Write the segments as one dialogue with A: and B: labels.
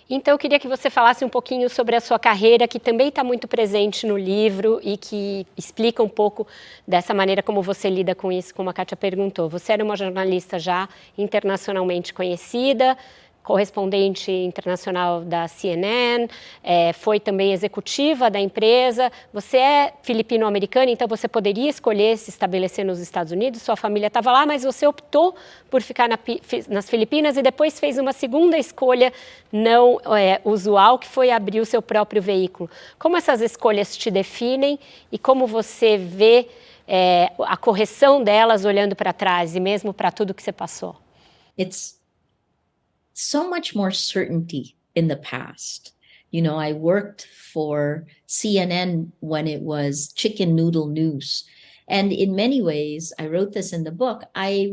A: Então, eu queria que você falasse um pouquinho sobre a sua carreira, que também está muito presente no livro e que explica um pouco dessa maneira como você lida com isso, como a Kátia perguntou. Você era uma jornalista já internacionalmente conhecida, correspondente internacional da CNN, foi também executiva da empresa. Você é filipino-americana, então você poderia escolher se estabelecer nos Estados Unidos, sua família estava lá, mas você optou por ficar nas Filipinas e depois fez uma segunda escolha não usual, que foi abrir o seu próprio veículo. Como essas escolhas te definem e como você vê a correção delas olhando para trás e mesmo para tudo que você passou?
B: It's so much more certainty in the past. You know, I worked for CNN when it was chicken noodle news. And in many ways, I wrote this in the book, I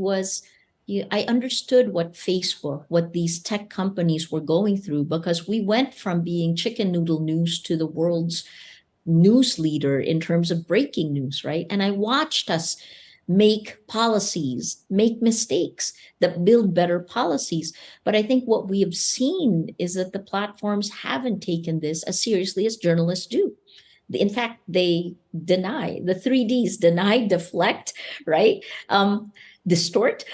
B: understood what Facebook, what these tech companies were going through, because we went from being chicken noodle news to the world's news leader in terms of breaking news, right? And I watched us make policies, make mistakes that build better policies. But I think what we have seen is that the platforms haven't taken this as seriously as journalists do. In fact, they deny, the 3Ds, deny, deflect, right? Distort.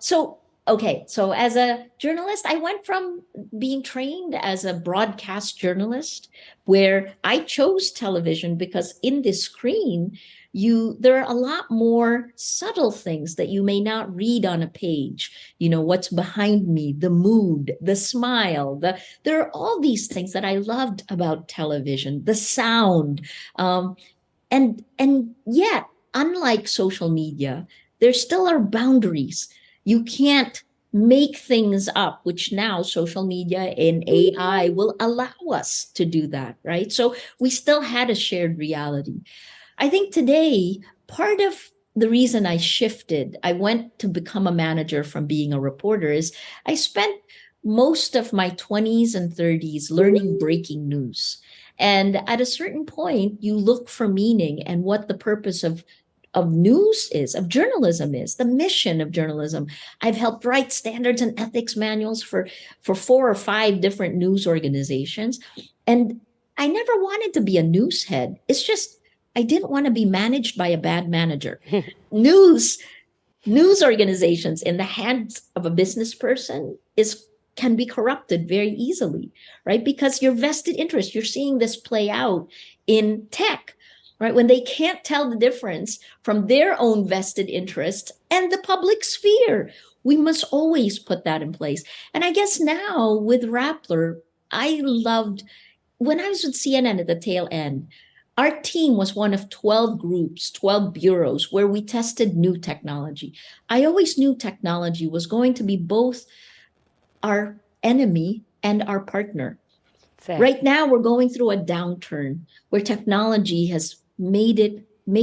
B: So as a journalist, I went from being trained as a broadcast journalist, where I chose television because in this screen, there are a lot more subtle things that you may not read on a page. You know, what's behind me, the mood, the smile, there are all these things that I loved about television, the sound. And yet, unlike social media, there still are boundaries. You can't make things up, which now social media and AI will allow us to do that, right? So we still had a shared reality. I think today, part of the reason I shifted, I went to become a manager from being a reporter, is I spent most of my 20s and 30s learning breaking news. And at a certain point, you look for meaning and what the purpose of news is, of journalism is, the mission of journalism. I've helped write standards and ethics manuals for 4 or 5 different news organizations. And I never wanted to be a news head. It's just, I didn't want to be managed by a bad manager. News organizations in the hands of a business person can be corrupted very easily, right? Because your vested interest, you're seeing this play out in tech, right? When they can't tell the difference from their own vested interest and the public sphere. We must always put that in place. And I guess now with Rappler, when I was with CNN at the tail end, our team was one of 12 groups, 12 bureaus where we tested new technology. I always knew technology was going to be both our enemy and our partner.
A: Certo.
B: Right now, we're going through a downturn where technology has made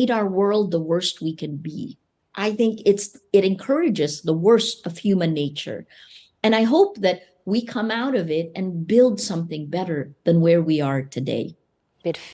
B: our world the worst we can be. I think it encourages the worst of human nature. And I hope that we come out of it and build something better than where we are today.